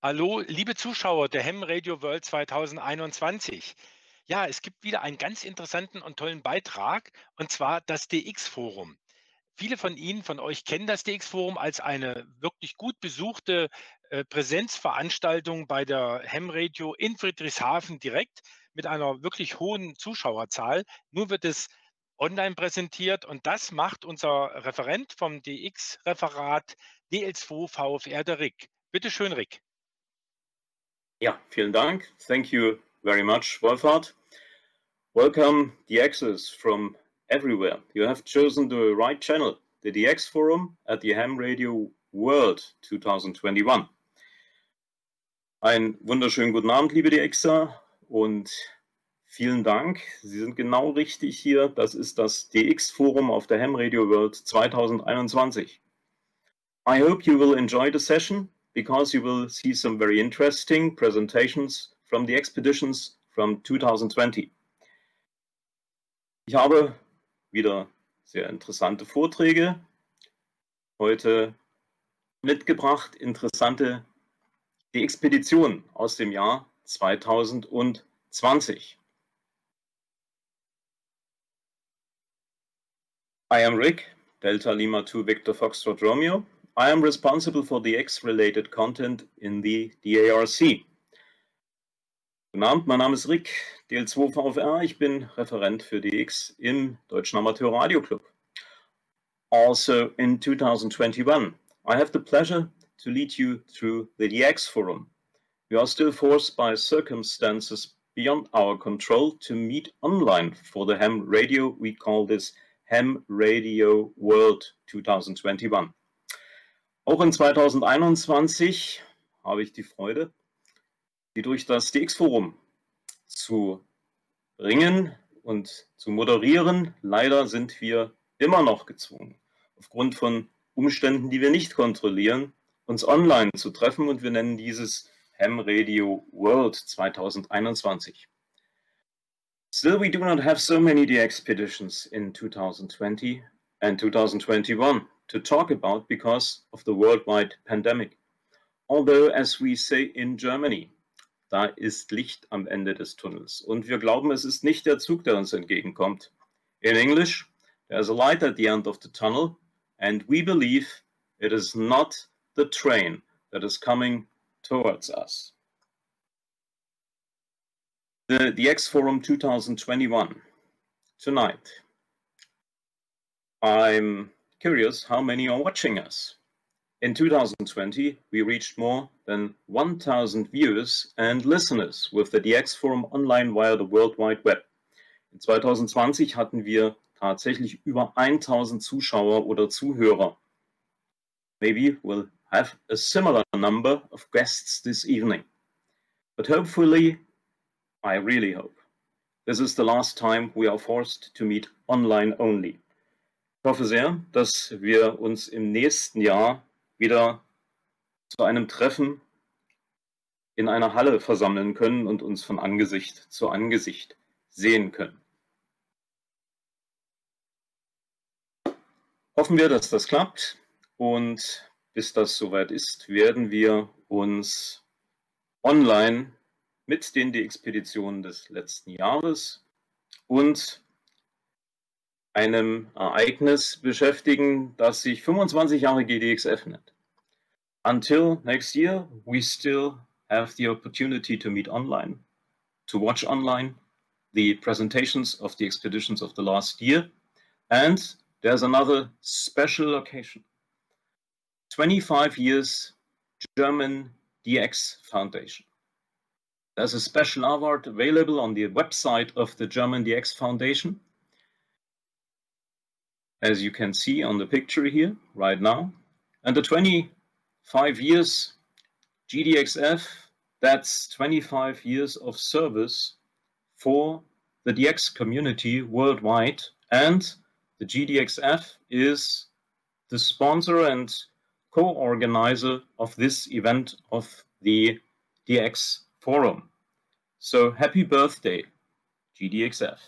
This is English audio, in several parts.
Hallo, liebe Zuschauer der HamRadioWorld 2021. Ja, es gibt wieder einen ganz interessanten und tollen Beitrag, und zwar das DX-Forum. Viele von Ihnen, von euch kennen das DX-Forum als eine wirklich gut besuchte Präsenzveranstaltung bei der HamRadio in Friedrichshafen direkt mit einer wirklich hohen Zuschauerzahl. Nun wird es online präsentiert, und das macht unser Referent vom DX-Referat DL2 VFR, der Rick. Bitte schön, Rick. Ja, vielen Dank. Thank you very much, Wolfhard. Welcome, DXers from everywhere. You have chosen the right channel, the DX Forum at the Ham Radio World 2021. Einen wunderschönen guten Abend, liebe DXer, und vielen Dank. Sie sind genau richtig hier. Das ist das DX Forum auf der Ham Radio World 2021. I hope you will enjoy the session, because you will see some very interesting presentations from the expeditions from 2020. Ich habe wieder sehr interessante Vorträge heute mitgebracht, interessante die Expedition aus dem Jahr 2020. I am Rick, Delta Lima 2 Victor Foxtrot Romeo. I am responsible for the X-related content in the DARC. Guten Abend, mein Name ist Rick, DL2 VFR. Ich bin Referent für DX im Deutschen Amateurradio Club. Also in 2021, I have the pleasure to lead you through the DX Forum. We are still forced by circumstances beyond our control to meet online for the Ham Radio. We call this HamRadioWorld 2021. Auch in 2021 habe ich die Freude, Sie durch das DX-Forum zu bringen und zu moderieren. Leider sind wir immer noch gezwungen, aufgrund von Umständen, die wir nicht kontrollieren, uns online zu treffen, und wir nennen dieses Ham Radio World 2021. Still, we do not have so many expeditions in 2020 and 2021 to talk about because of the worldwide pandemic. Although, as we say in Germany, da ist Licht am Ende des Tunnels. Und wir glauben, es ist nicht der Zug, der uns entgegenkommt. In English, there's a light at the end of the tunnel, and we believe it is not the train that is coming towards us. The DX Forum 2021. Tonight, I'm curious how many are watching us. In 2020, we reached more than 1,000 viewers and listeners with the DX Forum online via the World Wide Web. In 2020 hatten wir tatsächlich über 1,000 Zuschauer oder Zuhörer. Maybe we'll have a similar number of guests this evening. But hopefully, I really hope, this is the last time we are forced to meet online only. Ich hoffe sehr, dass wir uns im nächsten Jahr wieder zu einem Treffen in einer Halle versammeln können und uns von Angesicht zu Angesicht sehen können. Hoffen wir, dass das klappt, und bis das soweit ist, werden wir uns online mit den Expeditionen des letzten Jahres und einem Ereignis beschäftigen, das sich 25 Jahre GDXF nennt. Until next year, we still have the opportunity to meet online, to watch online the presentations of the expeditions of the last year, and there's another special occasion. 25 years German DX Foundation. There's a special award available on the website of the German DX Foundation, as you can see on the picture here right now. And the 25 years GDXF, that's 25 years of service for the DX community worldwide. And the GDXF is the sponsor and co-organizer of this event of the DX Forum. So happy birthday, GDXF.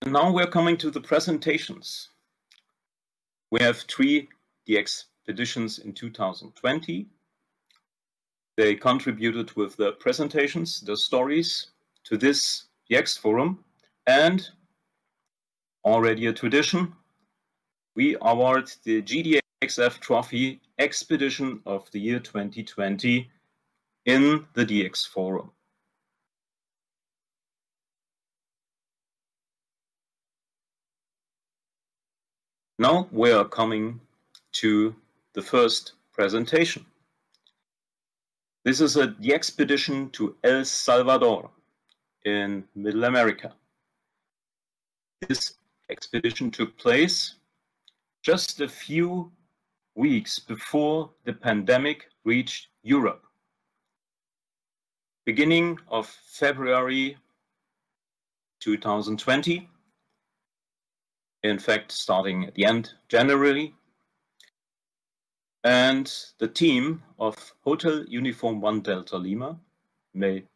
And now we're coming to the presentations. We have 3 DX editions in 2020. They contributed with the presentations, the stories to this DX forum, and already a tradition, we award the GDXF Trophy Expedition of the Year 2020 in the DX forum. Now we are coming to the first presentation. This is the expedition to El Salvador in Middle America. This expedition took place just a few weeks before the pandemic reached Europe. Beginning of February 2020, in fact starting at the end January, and the team of Hotel Uniform 1 Delta Lima made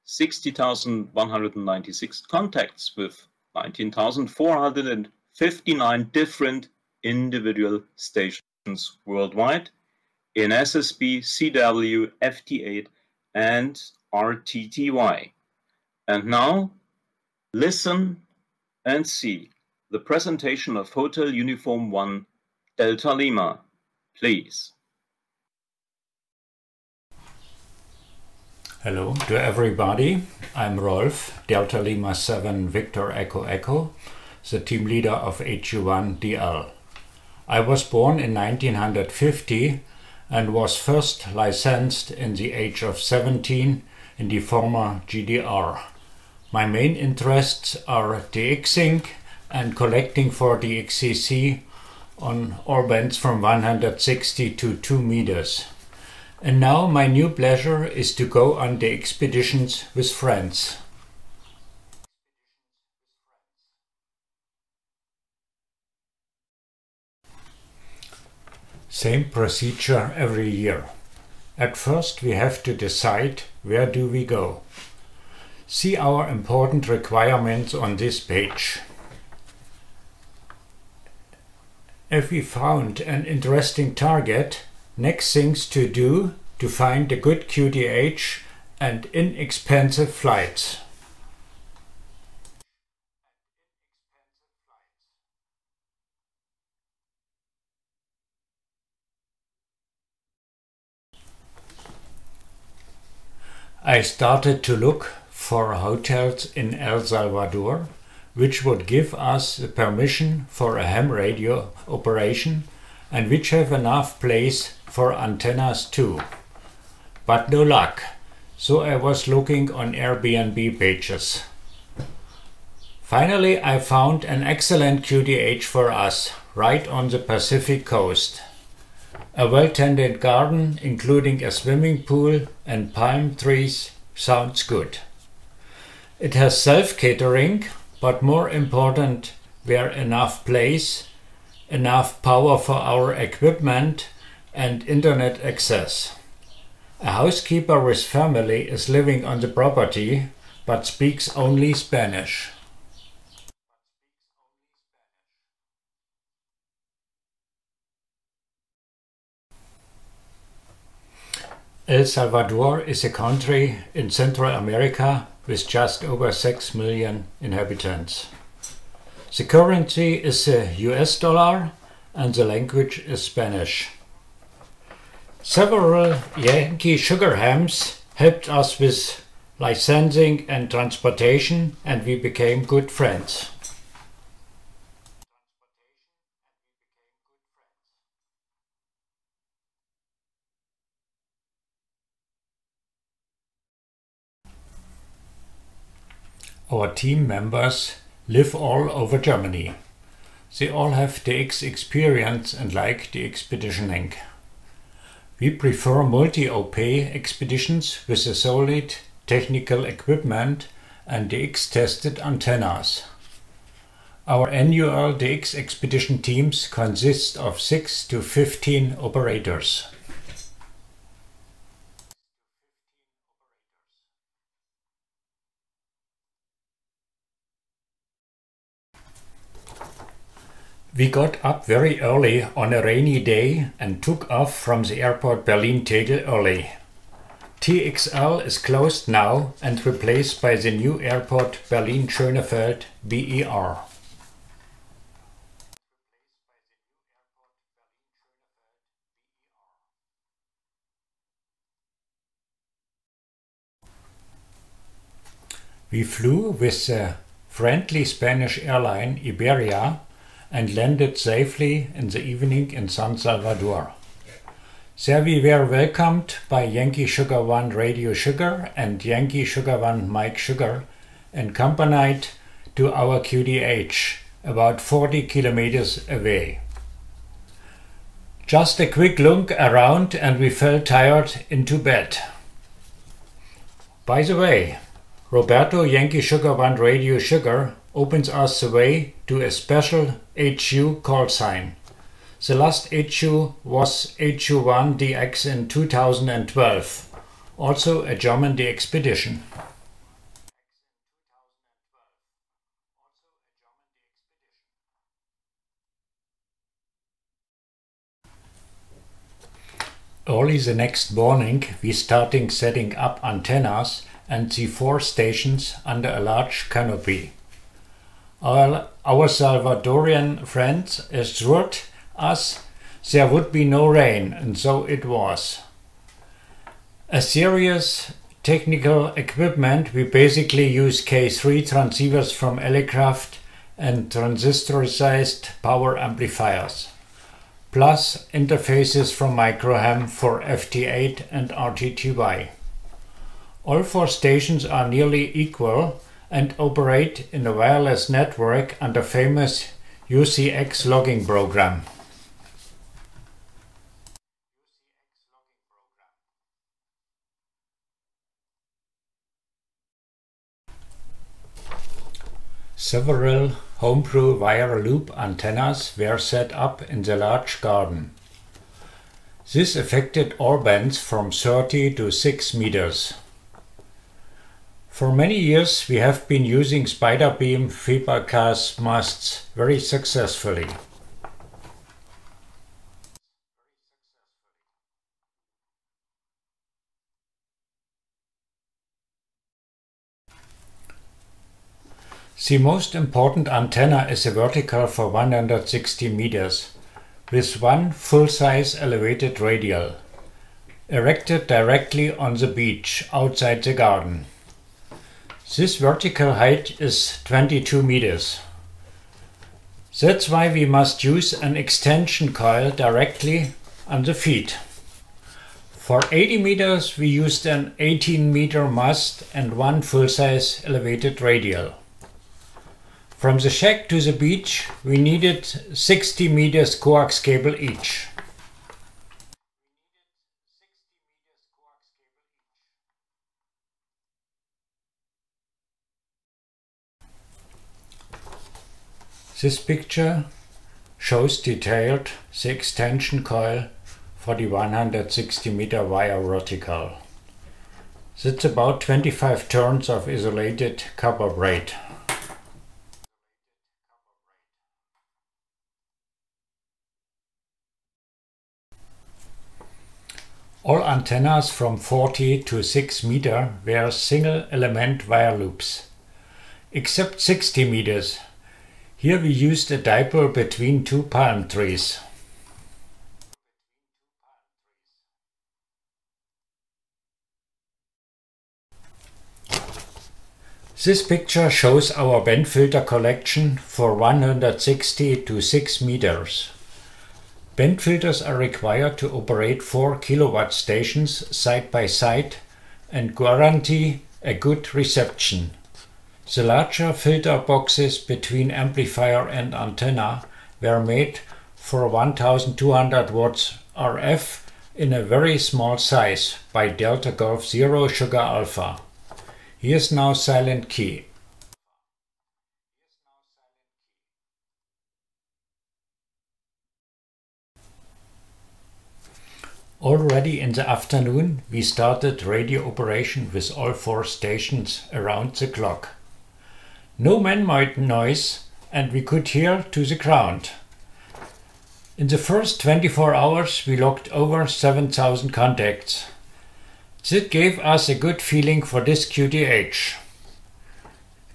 60,196 contacts with 19,459 different individual stations worldwide in SSB, CW, FT8 and RTTY. And now listen and see the presentation of Hotel Uniform 1 Delta Lima, please. Hello to everybody. I'm Rolf, Delta Lima 7 Victor Echo Echo, the team leader of HU1 DL. I was born in 1950 and was first licensed in the age of 17 in the former GDR. My main interests are DXing and collecting for DXCC on all bands from 160 to 2 meters. And now my new pleasure is to go on the expeditions with friends. Same procedure every year. At first we have to decide where do we go. See our important requirements on this page. If we found an interesting target, next things to do to find a good QTH and inexpensive flights. I started to look for hotels in El Salvador, which would give us the permission for a ham radio operation and which have enough place for antennas too. But no luck, so I was looking on Airbnb pages. Finally I found an excellent QTH for us, right on the Pacific coast. A well-tended garden including a swimming pool and palm trees sounds good. It has self-catering, but more important were enough place, enough power for our equipment and internet access. A housekeeper with family is living on the property but speaks only Spanish. El Salvador is a country in Central America with just over 6 million inhabitants. The currency is the US dollar and the language is Spanish. Several Yankee sugar hams helped us with licensing and transportation, and we became good friends. Our team members live all over Germany. They all have DX experience and like the expeditioning. We prefer multi-OP expeditions with a solid technical equipment and DX-tested antennas. Our annual DX expedition teams consist of 6 to 15 operators. We got up very early on a rainy day and took off from the airport Berlin-Tegel early. TXL is closed now and replaced by the new airport Berlin-Schönefeld BER. We flew with the friendly Spanish airline Iberia and landed safely in the evening in San Salvador. There we were welcomed by Yankee Sugar 1 Radio Sugar and Yankee Sugar 1 Mike Sugar, accompanied to our QDH, about 40 kilometers away. Just a quick look around and we fell tired into bed. By the way, Roberto Yankee Sugar 1 Radio Sugar opens us the way to a special HU call sign. The last HU was HU1DX in 2012, also a German expedition. Early the next morning we started setting up antennas and the 4 stations under a large canopy. Our Salvadorian friends assured us there would be no rain, and so it was. A serious technical equipment, we basically use K3 transceivers from aircraft and transistorized power amplifiers, plus interfaces from microham for FT8 and RTTY. All 4 stations are nearly equal and operate in a wireless network under famous UCX logging program. Several homebrew wire loop antennas were set up in the large garden. This affected all bands from 30 to 6 meters. For many years we have been using spider beam fiberglass masts very successfully. The most important antenna is a vertical for 160 meters with one full-size elevated radial, erected directly on the beach outside the garden. This vertical height is 22 meters. That's why we must use an extension coil directly on the feet. For 80 meters we used an 18-meter mast and one full-size elevated radial. From the shack to the beach we needed 60 meters coax cable each. This picture shows detailed the extension coil for the 160 meter wire vertical. That's about 25 turns of isolated copper braid. All antennas from 40 to 6 meter were single element wire loops, except 60 meters. Here we used a dipole between 2 palm trees. This picture shows our band filter collection for 160 to 6 meters. Band filters are required to operate 4 kilowatt stations side by side and guarantee a good reception. The larger filter boxes between amplifier and antenna were made for 1200 watts RF in a very small size by Delta Golf 0 Sugar Alpha. Here's now silent key. Already in the afternoon we started radio operation with all 4 stations around the clock. No man-made noise and we could hear to the ground. In the first 24 hours we logged over 7,000 contacts. That gave us a good feeling for this QTH.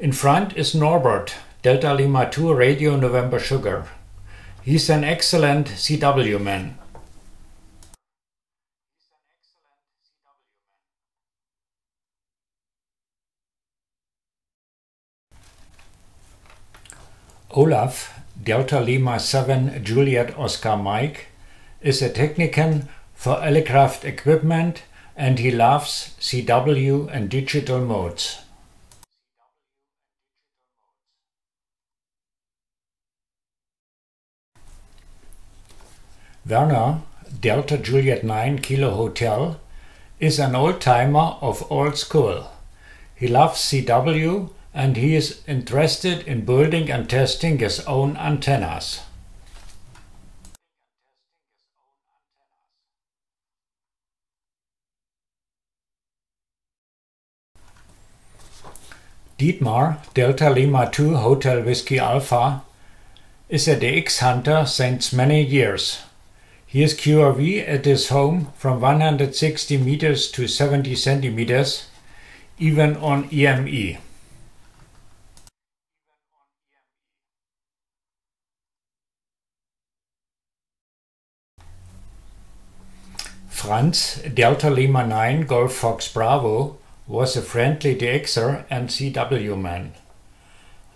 In front is Norbert, Delta Lima 2 Radio November Sugar. He's an excellent CW man. Olaf, Delta Lima 7 Juliet Oscar Mike, is a technician for aircraft equipment and he loves CW and digital modes. Werner, Delta Juliet 9 Kilo Hotel, is an old-timer of old school. He loves CW and he is interested in building and testing his own antennas. Dietmar, Delta Lima 2 Hotel Whiskey Alpha, is a DX hunter since many years. He is QRV at his home from 160 meters to 70 centimeters, even on EME. Franz, Delta Lima 9 Golf Fox Bravo, was a friendly DXer and CW man.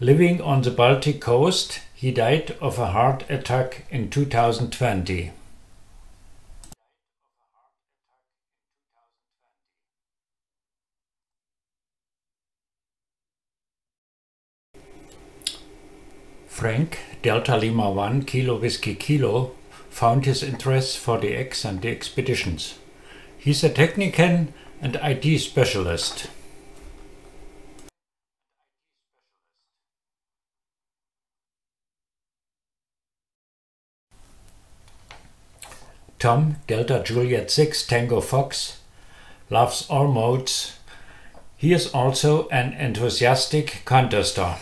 Living on the Baltic coast, he died of a heart attack in 2020. Frank, Delta Lima 1 Kilo Whiskey Kilo, found his interest for DX and the expeditions. He's a technician and IT specialist. Tom, Delta Juliet 6 Tango Fox, loves all modes. He is also an enthusiastic contester.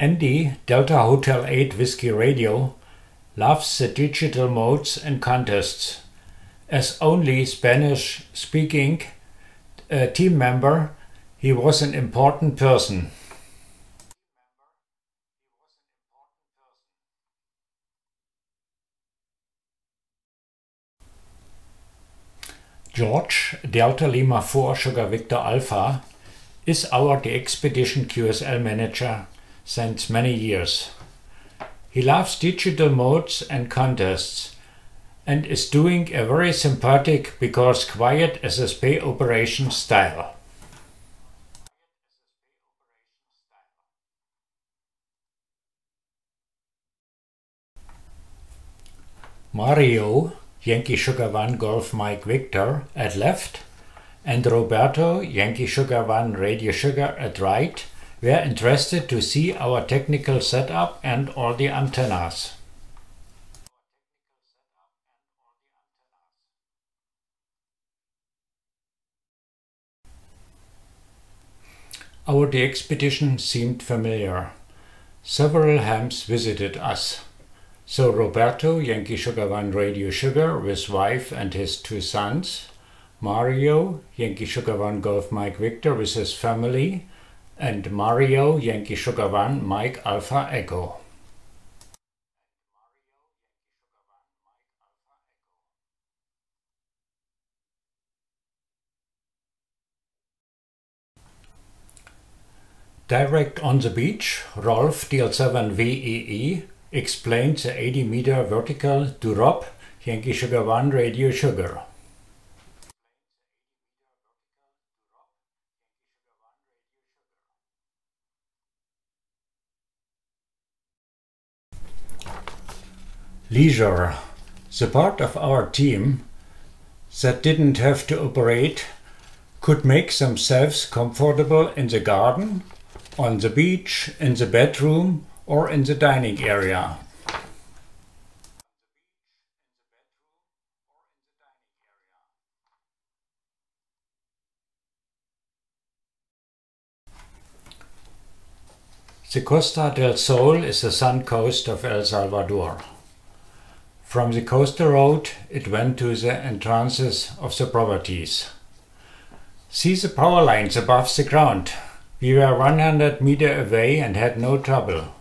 Andy, Delta Hotel 8 Whiskey Radio, loves the digital modes and contests. As only Spanish-speaking team member, he was an important person. George, Delta Lima 4 Sugar Victor Alpha, is our The Expedition QSL manager since many years. He loves digital modes and contests and is doing a very sympathetic because quiet SSP operation style. Mario, Yankee Sugar 1 Golf Mike Victor at left, and Roberto, Yankee Sugar 1 Radio Sugar at right, were interested to see our technical setup and all the antennas. Our The Expedition seemed familiar. Several hams visited us. So Roberto, Yankee Sugar 1 Radio Sugar with wife and his 2 sons, Mario, Yankee Sugar 1 Golf Mike Victor with his family, and Mario, Yankee Sugar 1 Mike Alpha Echo. Direct on the beach, Rolf DL2YFR explained the 80-meter vertical to Rob, Yankee Sugar 1 Radio Sugar. Leisure, the part of our team that didn't have to operate, could make themselves comfortable in the garden, on the beach, in the bedroom or in the dining area. The Costa del Sol is the sun coast of El Salvador. From the coastal road it went to the entrances of the properties. See the power lines above the ground. We were 100 meters away and had no trouble.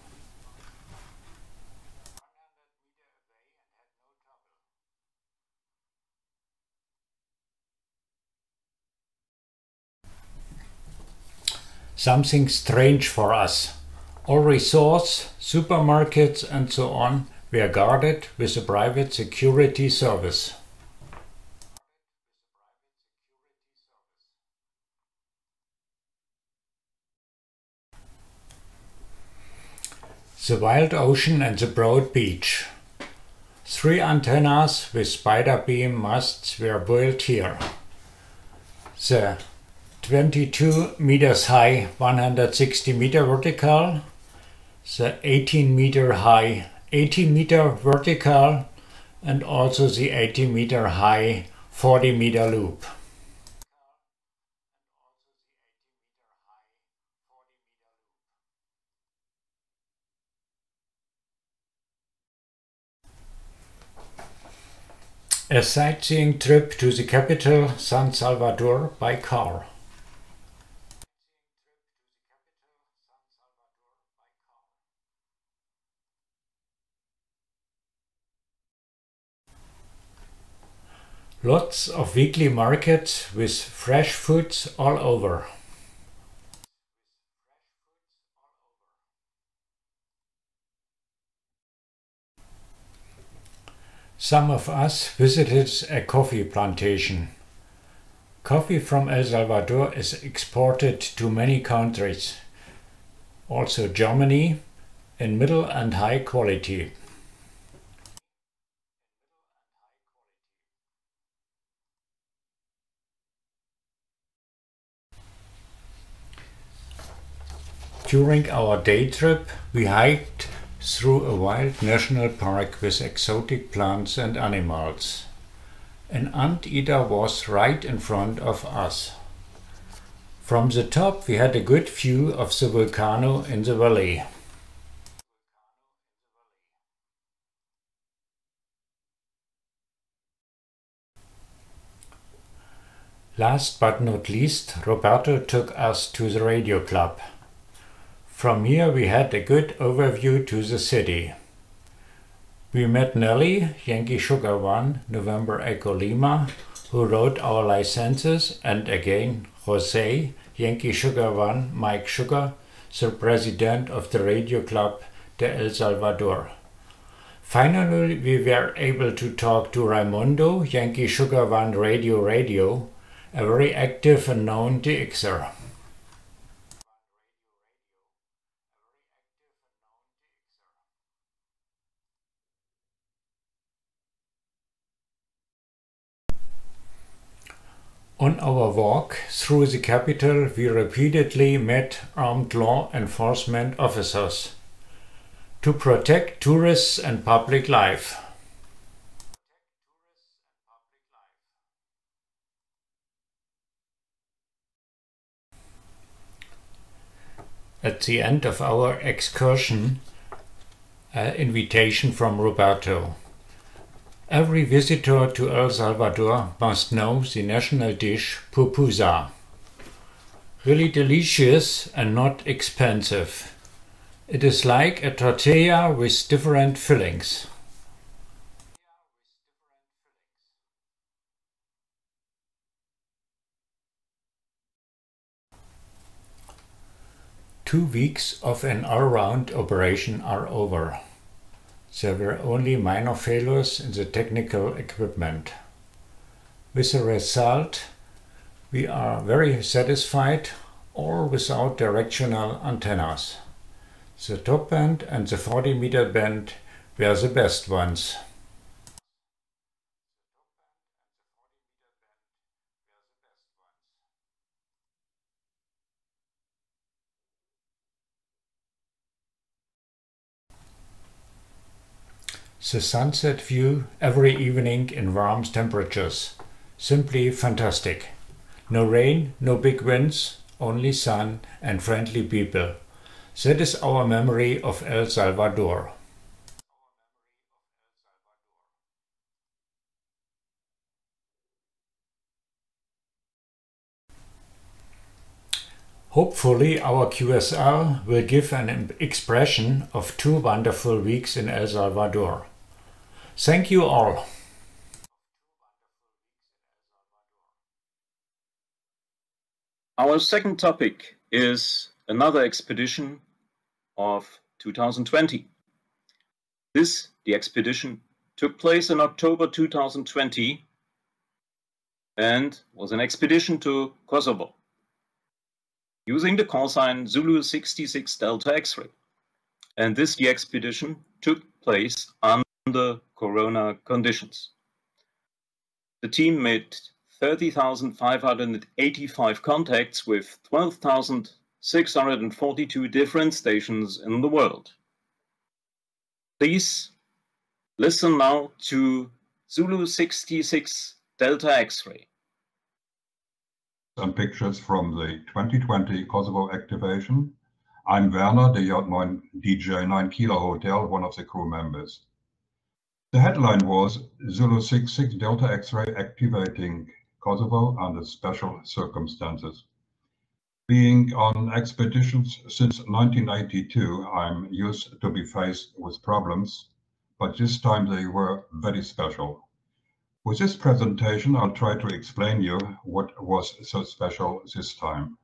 Something strange for us. All resorts, supermarkets and so on were guarded with a private security service. The wild ocean and the broad beach. 3 antennas with spider beam masts were built here. The 22 meters high, 160 meter vertical, the 18 meter high, 80 meter vertical, and also the 80 meter high, 40 meter loop. A sightseeing trip to the capital, San Salvador, by car. Lots of weekly markets with fresh foods all over. Some of us visited a coffee plantation. Coffee from El Salvador is exported to many countries, also Germany, in middle and high quality. During our day trip, we hiked through a wild national park with exotic plants and animals. An anteater was right in front of us. From the top we had a good view of the volcano in the valley. Last but not least, Roberto took us to the radio club. From here we had a good overview to the city. We met Nelly, Yankee Sugar 1, November Echo Lima, who wrote our licenses, and again Jose, Yankee Sugar 1, Mike Sugar, the president of the radio club de El Salvador. Finally we were able to talk to Raimundo, Yankee Sugar 1 Radio, a very active and known DXer. On our walk through the capital, we repeatedly met armed law enforcement officers to protect tourists and public life. At the end of our excursion, an invitation from Roberto. Every visitor to El Salvador must know the national dish pupusa. Really delicious and not expensive. It is like a tortilla with different fillings. Two weeks of an all-round operation are over. There were only minor failures in the technical equipment. With the result, we are very satisfied, all without directional antennas. The top band and the 40-meter band were the best ones. The sunset view every evening in warm temperatures. Simply fantastic. No rain, no big winds, only sun and friendly people. That is our memory of El Salvador. Hopefully our QSL will give an expression of 2 wonderful weeks in El Salvador. Thank you all. Our second topic is another expedition of 2020. The expedition took place in October 2020 and was an expedition to Kosovo, using the call sign Zulu 66 Delta X-ray. And the expedition took place under Corona conditions. The team made 30,585 contacts with 12,642 different stations in the world. Please listen now to Zulu 66 Delta X-ray. Some pictures from the 2020 Kosovo activation. I'm Werner, the DJ 9 Kilo Hotel, one of the crew members. The headline was Zulu 66 Delta X-ray activating Kosovo under special circumstances. Being on expeditions since 1982, I'm used to be faced with problems, but this time they were very special. With this presentation, I'll try to explain you what was so special this time.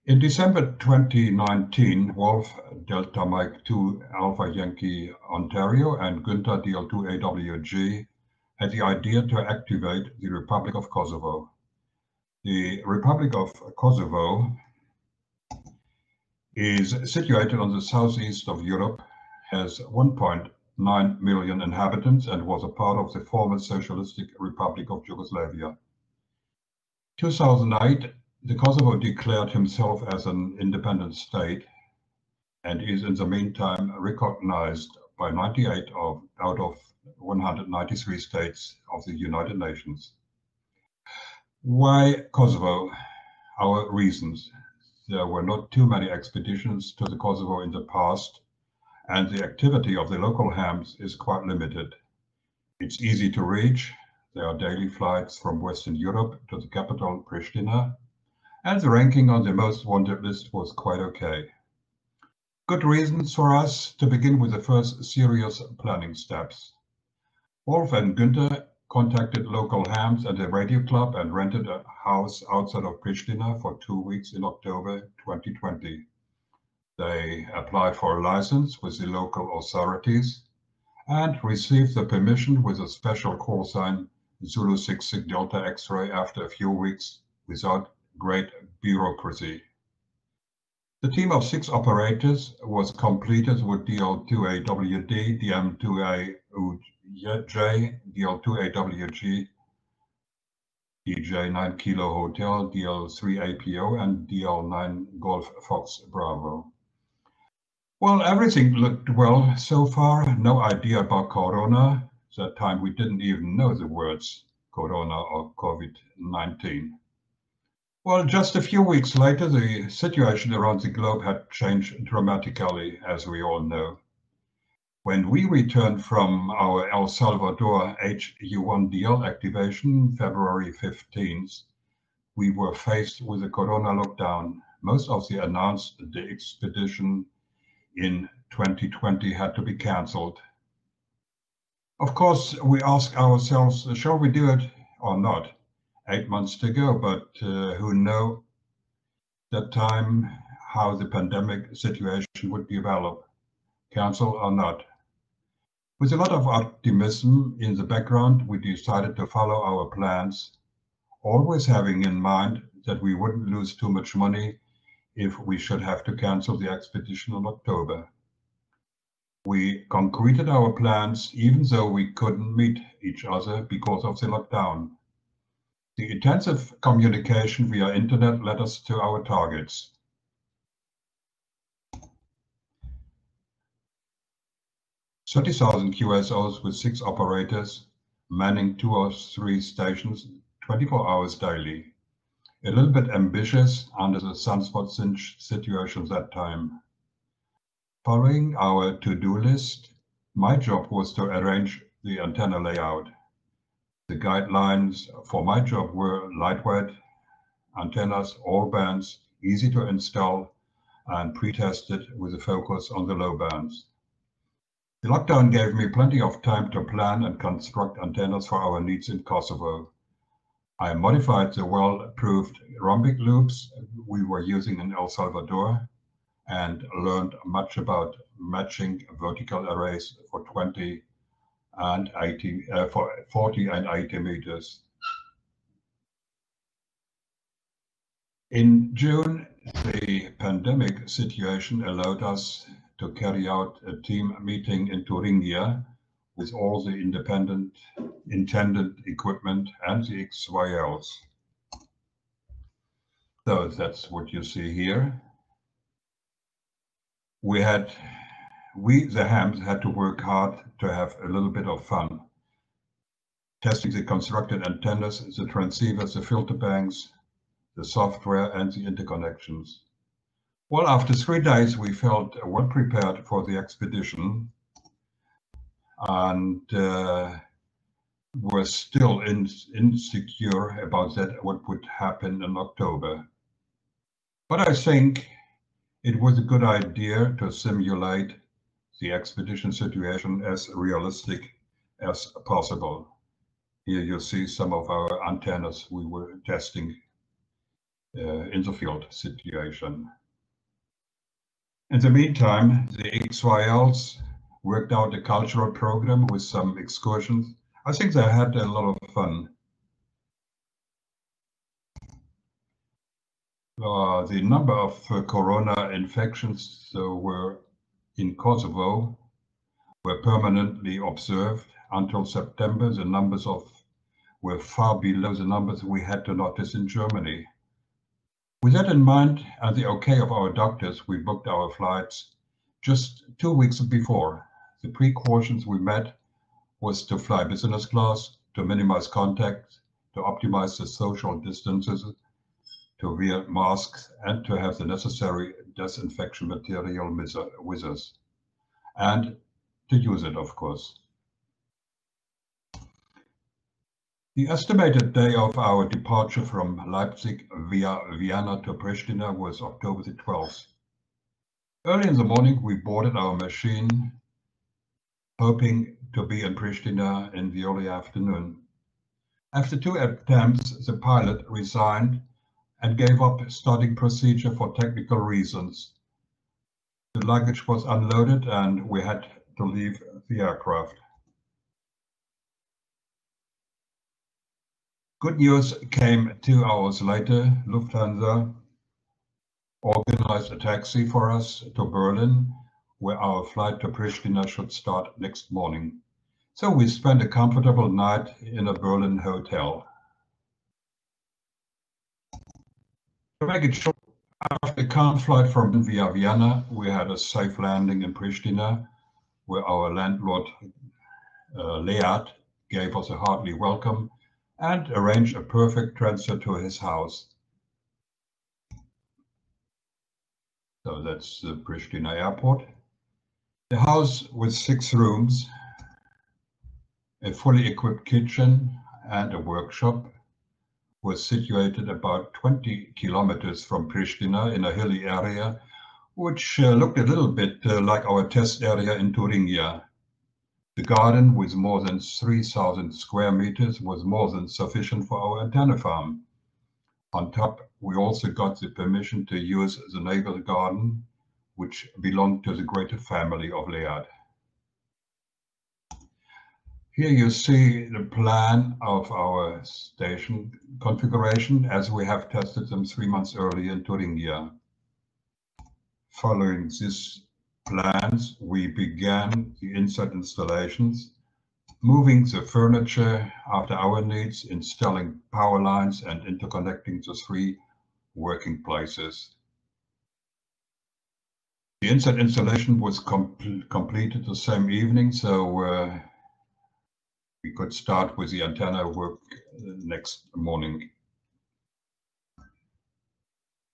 In December 2019, Wolf Delta Mike 2 Alpha Yankee Ontario and Günther DL2YFR had the idea to activate the Republic of Kosovo. The Republic of Kosovo is situated on the southeast of Europe, has 1.9 million inhabitants and was a part of the former Socialistic Republic of Yugoslavia. 2008, the Kosovo declared himself as an independent state and is in the meantime recognized by 98 out of 193 states of the United Nations. Why Kosovo? Our reasons. There were not too many expeditions to the Kosovo in the past, and the activity of the local hams is quite limited. It's easy to reach. There are daily flights from Western Europe to the capital, Pristina, and the ranking on the most wanted list was quite okay. Good reasons for us to begin with the first serious planning steps. Wolf and Günther contacted local hams at the radio club and rented a house outside of Pristina for 2 weeks in October 2020. They applied for a license with the local authorities and received the permission with a special call sign Zulu 66 Delta X-ray after a few weeks without great bureaucracy. The team of 6 operators was completed with DL2YWD, DM2AUJ, DL2AWG, DJ 9 Kilo Hotel, DL3APO, and DL9 Golf Fox Bravo. Well, everything looked well so far. No idea about Corona. That time we didn't even know the words Corona or COVID-19. Well, just a few weeks later, the situation around the globe had changed dramatically, as we all know. When we returned from our El Salvador HU1DL activation, February 15th, we were faced with a Corona lockdown. Most of the announced the expedition in 2020 had to be cancelled. Of course, we ask ourselves, shall we do it or not? 8 months to go, but who know that time how the pandemic situation would develop, cancel or not. With a lot of optimism in the background, we decided to follow our plans, always having in mind that we wouldn't lose too much money if we should have to cancel the expedition in October. We concreted our plans even though we couldn't meet each other because of the lockdown. The intensive communication via internet led us to our targets. $30,000 QSOs with 6 operators, manning 2 or 3 stations, 24 hours daily. a little bit ambitious under the sunspot situation that time. Following our to-do list, my job was to arrange the antenna layout. The guidelines for my job were lightweight antennas, all bands, easy to install, and pre-tested with a focus on the low bands. The lockdown gave me plenty of time to plan and construct antennas for our needs in Kosovo. I modified the well-approved rhombic loops we were using in El Salvador and learned much about matching vertical arrays for 40 and 80 meters. In June, the pandemic situation allowed us to carry out a team meeting in Thuringia with all the intended equipment and the XYLs. So that's what you see here. We, the hams, had to work hard to have a little bit of fun. Testing the constructed antennas, the transceivers, the filter banks, the software, and the interconnections. Well, after 3 days, we felt well prepared for the expedition and were still insecure about what would happen in October. But I think it was a good idea to simulate the expedition situation as realistic as possible. Here you see some of our antennas we were testing in the field situation. In the meantime, the XYLs worked out a cultural program with some excursions. I think they had a lot of fun. The number of corona infections were in Kosovo were permanently observed until September. The numbers were far below the numbers we had to notice in Germany. With that in mind and the okay of our doctors, we booked our flights just 2 weeks before. The precautions we met was to fly business class, to minimize contact, to optimize the social distances, to wear masks, and to have the necessary disinfection material with us, and to use it, of course. The estimated day of our departure from Leipzig via Vienna to Pristina was October the 12th. Early in the morning, we boarded our machine, hoping to be in Pristina in the early afternoon. After 2 attempts, the pilot resigned and gave up starting procedure for technical reasons. The luggage was unloaded and we had to leave the aircraft. Good news came 2 hours later. Lufthansa organized a taxi for us to Berlin, where our flight to Pristina should start next morning. So we spent a comfortable night in a Berlin hotel. To make it short, after a calm flight from via Vienna, we had a safe landing in Pristina, where our landlord Lead gave us a hearty welcome and arranged a perfect transfer to his house. So that's the Pristina airport. The house with 6 rooms, a fully equipped kitchen and a workshop was situated about 20 kilometers from Pristina in a hilly area, which looked a little bit like our test area in Thuringia. The garden, with more than 3,000 square meters, was more than sufficient for our antenna farm. On top, we also got the permission to use the neighbor's garden, which belonged to the greater family of Lead. Here you see the plan of our station configuration as we have tested them 3 months earlier in Thuringia. Following these plans, we began the inside installations, moving the furniture after our needs, installing power lines and interconnecting the 3 working places. The inside installation was completed the same evening, so we could start with the antenna work next morning.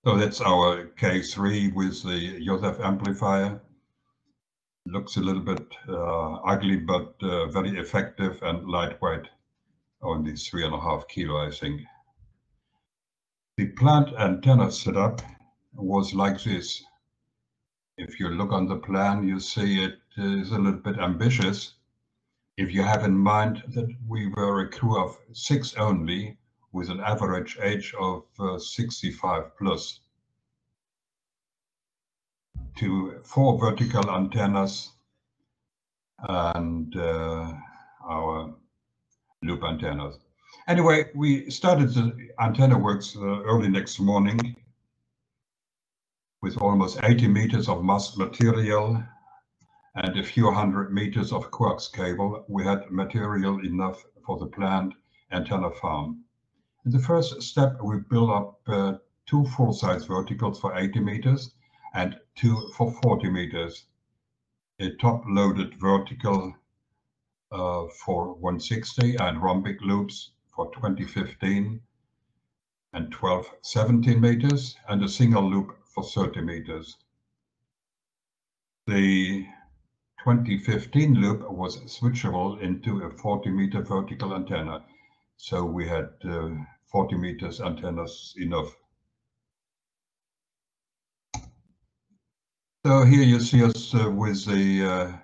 So that's our K3 with the Joseph amplifier. Looks a little bit ugly, but very effective and lightweight, only 3.5 kilo, I think. The plant antenna setup was like this. If you look on the plan, you see it is a little bit ambitious. If you have in mind that we were a crew of 6 only, with an average age of 65 plus. To 4 vertical antennas and our loop antennas. Anyway, we started the antenna works early next morning with almost 80 meters of mass material and a few hundred meters of coax cable. We had material enough for the planned antenna farm. In the first step, we built up 2 full-size verticals for 80 meters and 2 for 40 meters. A top-loaded vertical for 160 and rhombic loops for 2015 and 12-17 meters, and a single loop for 30 meters. The 2015 loop was switchable into a 40-meter vertical antenna, so we had 40 meters antennas enough. So here you see us with the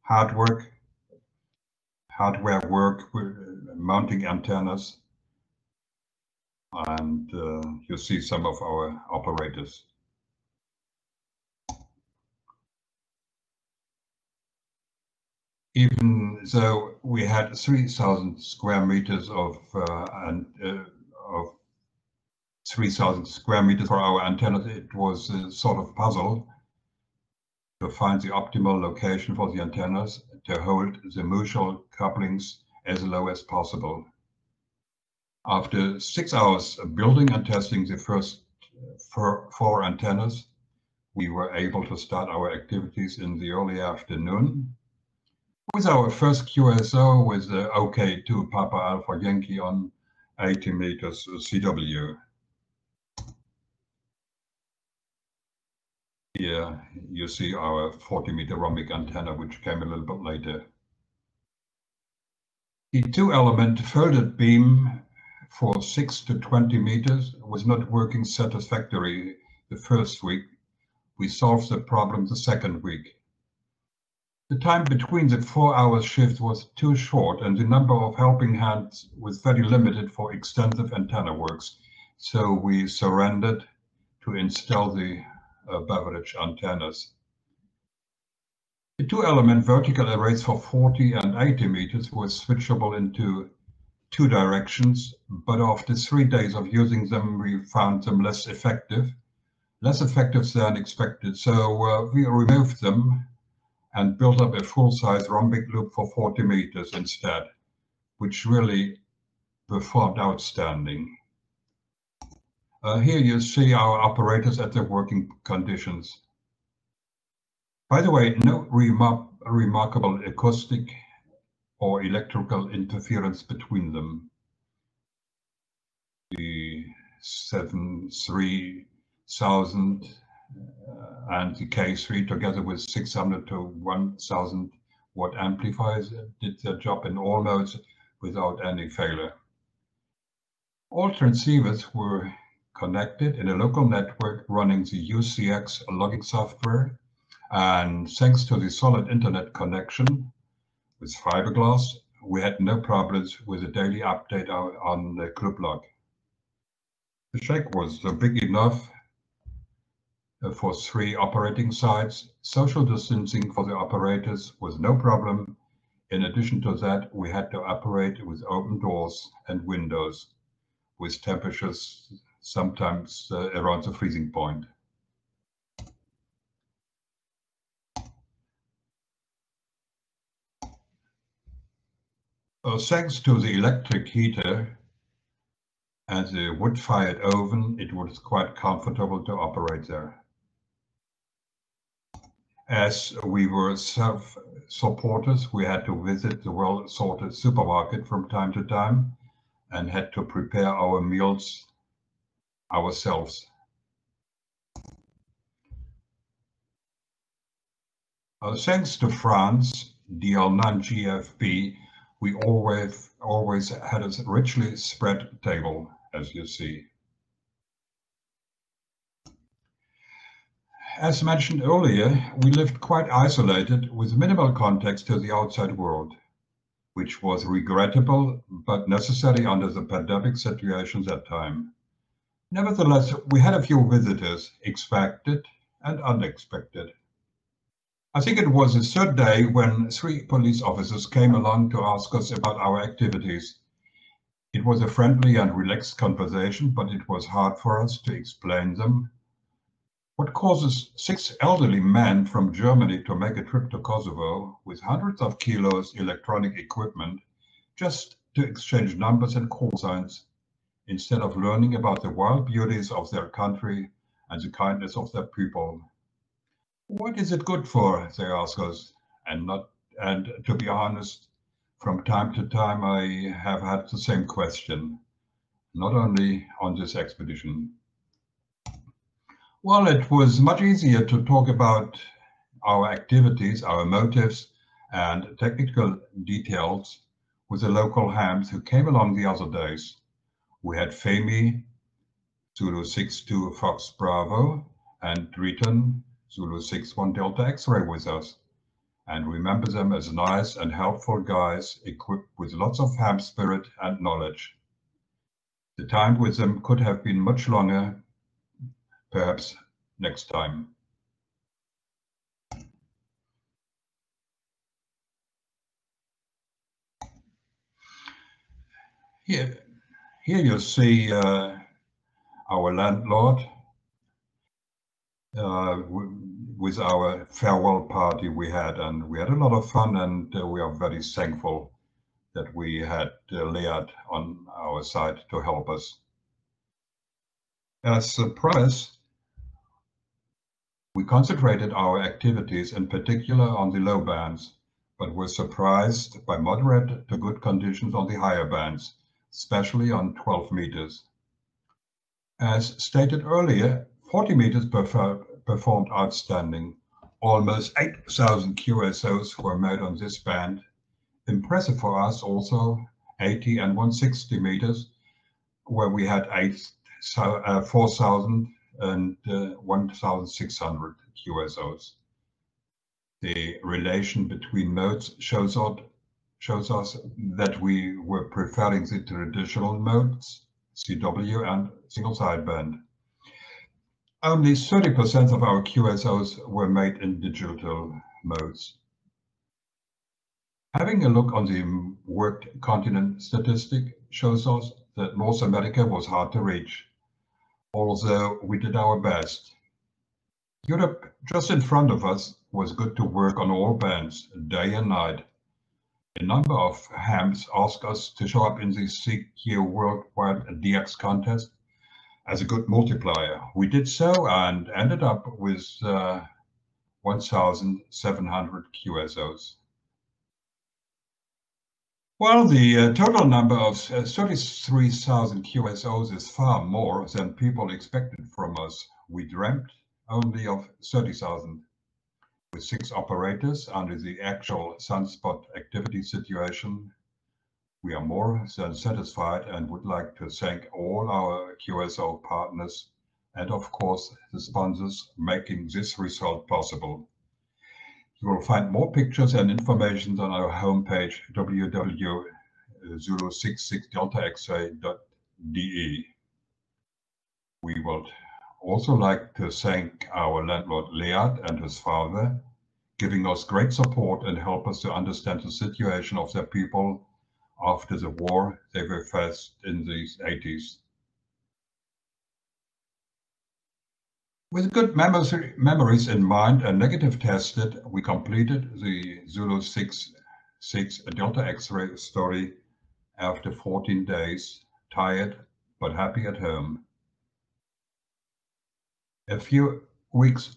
hardware work, mounting antennas, and you see some of our operators. Even though we had 3,000 square meters of 3,000 square meters for our antennas, it was a sort of puzzle to find the optimal location for the antennas to hold the mutual couplings as low as possible. After 6 hours of building and testing the first 4 antennas, we were able to start our activities in the early afternoon with our first QSO with the OK2 Papa Alpha Yankee on 80 meters CW. Here you see our 40-meter rhombic antenna, which came a little bit later. The 2-element folded beam for 6 to 20 meters was not working satisfactorily the first week. We solved the problem the second week. The time between the 4-hour shift was too short and the number of helping hands was very limited for extensive antenna works, so we surrendered to install the beverage antennas. The 2-element vertical arrays for 40 and 80 meters were switchable into 2 directions, but after 3 days of using them, we found them less effective than expected. So we removed them and built up a full-size rhombic loop for 40 meters instead, which really performed outstanding. Here you see our operators at their working conditions. By the way, no remarkable acoustic or electrical interference between them. The 73000 and the K3 together with 600 to 1000 watt amplifiers did their job in all modes without any failure. All transceivers were connected in a local network running the UCX logging software, and thanks to the solid internet connection with fiberglass, we had no problems with a daily update on the club log. The shack was big enough for 3 operating sites. Social distancing for the operators was no problem. In addition to that, we had to operate with open doors and windows with temperatures sometimes around the freezing point. Thanks to the electric heater and the wood-fired oven, it was quite comfortable to operate there. As we were self-supporters, we had to visit the well-sorted supermarket from time to time and had to prepare our meals ourselves. Thanks to France, DL9GFB, we always had a richly spread table, as you see. As mentioned earlier, we lived quite isolated with minimal context to the outside world, which was regrettable but necessary under the pandemic situation at that time. Nevertheless, we had a few visitors, expected and unexpected. I think it was the third day when 3 police officers came along to ask us about our activities. It was a friendly and relaxed conversation, but it was hard for us to explain them. What causes 6 elderly men from Germany to make a trip to Kosovo with hundreds of kilos electronic equipment just to exchange numbers and call signs, instead of learning about the wild beauties of their country and the kindness of their people? What is it good for, they ask us, and to be honest, from time to time I have had the same question, not only on this expedition. Well, it was much easier to talk about our activities, our motives, and technical details with the local hams who came along the other days. We had Femi, Zulu 62 Fox Bravo, and Driton, Zulu 61 Delta X-ray with us, and remember them as nice and helpful guys equipped with lots of ham spirit and knowledge. The time with them could have been much longer, perhaps next time. Here you see our landlord with our farewell party we had, and we had a lot of fun, and we are very thankful that we had Lead on our side to help us. As promised, we concentrated our activities in particular on the low bands, but were surprised by moderate to good conditions on the higher bands, especially on 12 meters. As stated earlier, 40 meters performed outstanding. Almost 8,000 QSOs were made on this band. Impressive for us also, 80 and 160 meters, where we had 4,000 and 1,600 QSOs. The relation between modes shows us that we were preferring the traditional modes, CW and single sideband. Only 30% of our QSOs were made in digital modes. Having a look on the worked continent statistic shows us that North America was hard to reach, although we did our best. Europe, just in front of us, was good to work on all bands, day and night. A number of hams asked us to show up in the CQ Worldwide DX contest as a good multiplier. We did so and ended up with 1,700 QSOs. Well, the total number of 33,000 QSOs is far more than people expected from us. We dreamt only of 30,000. With 6 operators under the actual sunspot activity situation, we are more than satisfied and would like to thank all our QSO partners and of course the sponsors making this result possible. You will find more pictures and information on our homepage www.zulu66deltaxa.de. We would also like to thank our landlord Lead and his father, giving us great support and help us to understand the situation of their people after the war they were faced in the 80s. With good memories in mind and negative tested, we completed the Zulu 66 Delta X-ray story after 14 days, tired but happy at home. A few weeks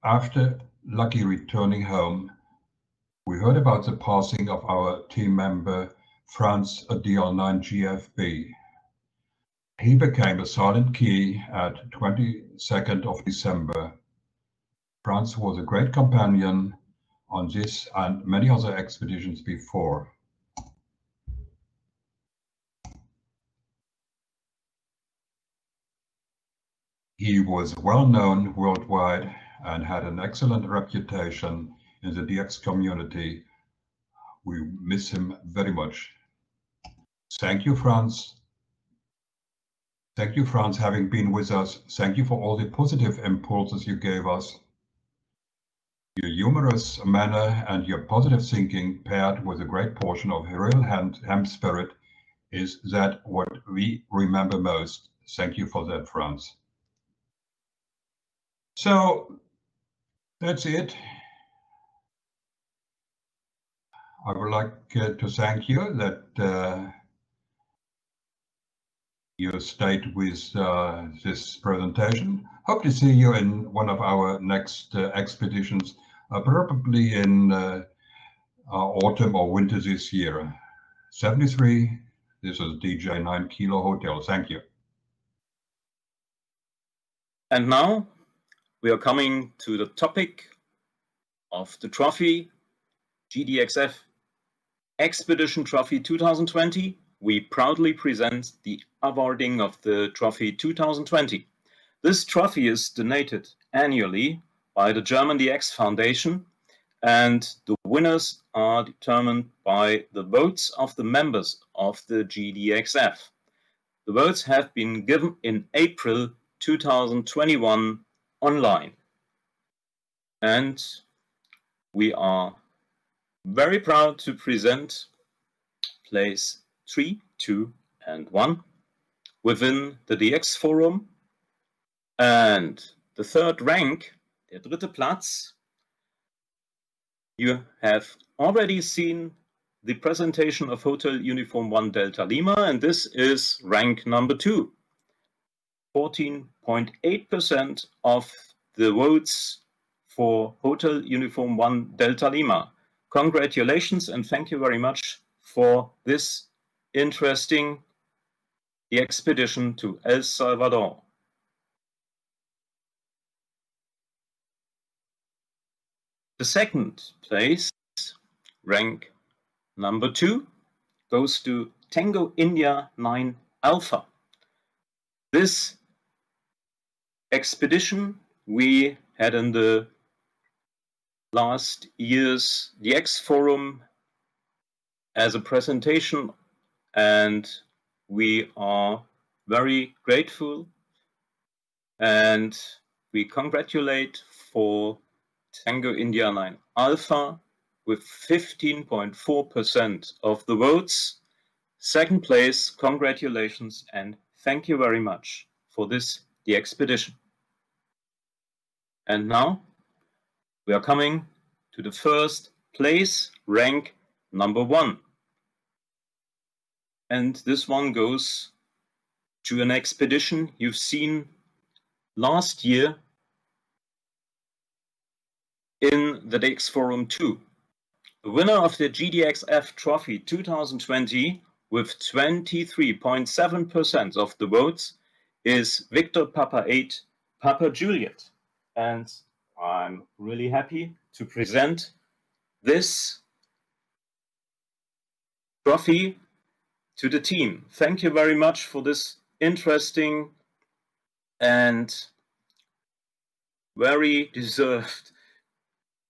after lucky returning home, we heard about the passing of our team member Franz DL9GFB. He became a silent key at 22nd of December. Franz was a great companion, on this and many other expeditions before. He was well known worldwide and had an excellent reputation in the DX community. We miss him very much. Thank you, Franz. Thank you, Franz, having been with us. Thank you for all the positive impulses you gave us. Your humorous manner and your positive thinking paired with a great portion of real ham spirit is that what we remember most. Thank you for that, Franz. So that's it. I would like to thank you that you stayed with this presentation. Hope to see you in one of our next expeditions, probably in autumn or winter this year. 73, this is DJ 9 Kilo Hotel. Thank you. And now we are coming to the topic of the trophy, GDXF Expedition Trophy 2020. We proudly present the awarding of the Trophy 2020. This trophy is donated annually by the German DX Foundation, and the winners are determined by the votes of the members of the GDXF. The votes have been given in April 2021 online. And we are very proud to present place 3, 2, and 1 within the DX Forum. And the third rank, der dritte Platz, you have already seen the presentation of Hotel Uniform 1 Delta Lima, and this is rank number 2. 14.8% of the votes for Hotel Uniform 1 Delta Lima. Congratulations and thank you very much for this interesting expedition to El Salvador. The second place, rank number 2, goes to Tango India 9 Alpha. This expedition we had in the last year's DX Forum as a presentation, and we are very grateful and we congratulate for Tango India 9 Alpha with 15.4% of the votes. Second place, congratulations and thank you very much for this the expedition. And now we are coming to the first place, rank number 1. And this one goes to an expedition you've seen last year in the DX Forum 2. The winner of the GDXF Trophy 2020 with 23.7% of the votes is Victor Papa 8 Papa Juliet. And I'm really happy to present this trophy to the team. Thank you very much for this interesting and very deserved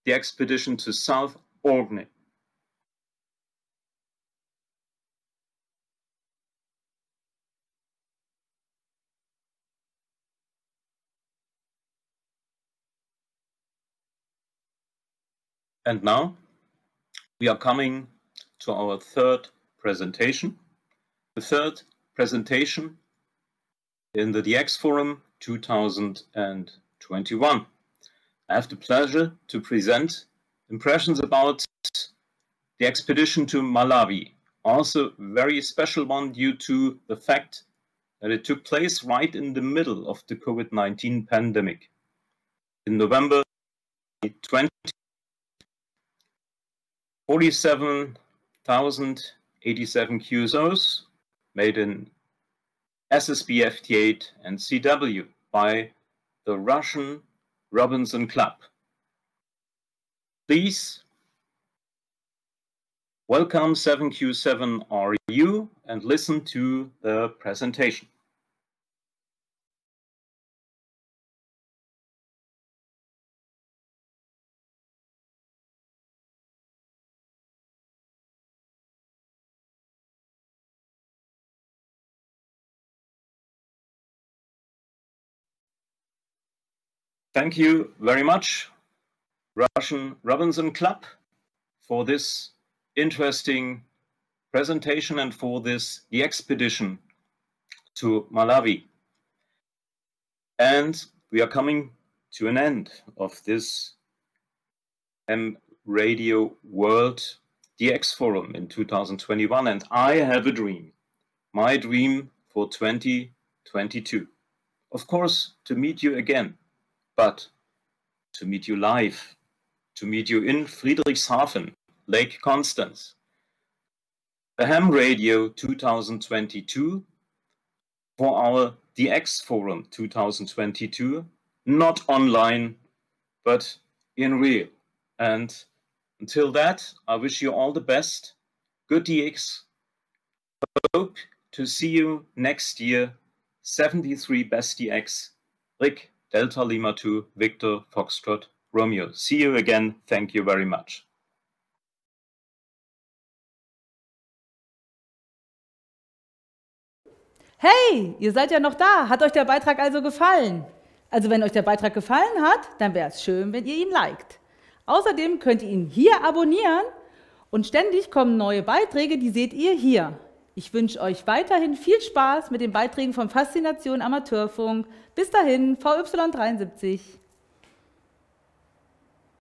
the expedition to South Orkney. And now we are coming to our third presentation. The third presentation in the DX Forum 2021. I have the pleasure to present impressions about the expedition to Malawi. Also very special one due to the fact that it took place right in the middle of the COVID-19 pandemic. In November 2020, 47,087 QSOs made in SSB FT8 and CW by the Russian Robinson Club. These Welcome 7Q7RU and listen to the presentation. Thank you very much, Russian Robinson Club, for this interesting presentation and for the expedition to Malawi. And we are coming to an end of this HamRadioWorld DX Forum in 2021, and I have a dream, my dream for 2022. Of course, to meet you again, but to meet you live, to meet you in Friedrichshafen, Lake Constance. The Ham Radio 2022 for our DX Forum 2022, not online, but in real. And until that, I wish you all the best. Good DX. Hope to see you next year. 73 Best DX. Rick, Delta Lima 2, Victor, Foxtrot, Romeo. See you again. Thank you very much. Hey, ihr seid ja noch da. Hat euch der Beitrag also gefallen? Also wenn euch der Beitrag gefallen hat, dann wäre es schön, wenn ihr ihn liked. Außerdem könnt ihr ihn hier abonnieren und ständig kommen neue Beiträge, die seht ihr hier. Ich wünsche euch weiterhin viel Spaß mit den Beiträgen von Faszination Amateurfunk. Bis dahin, VY73.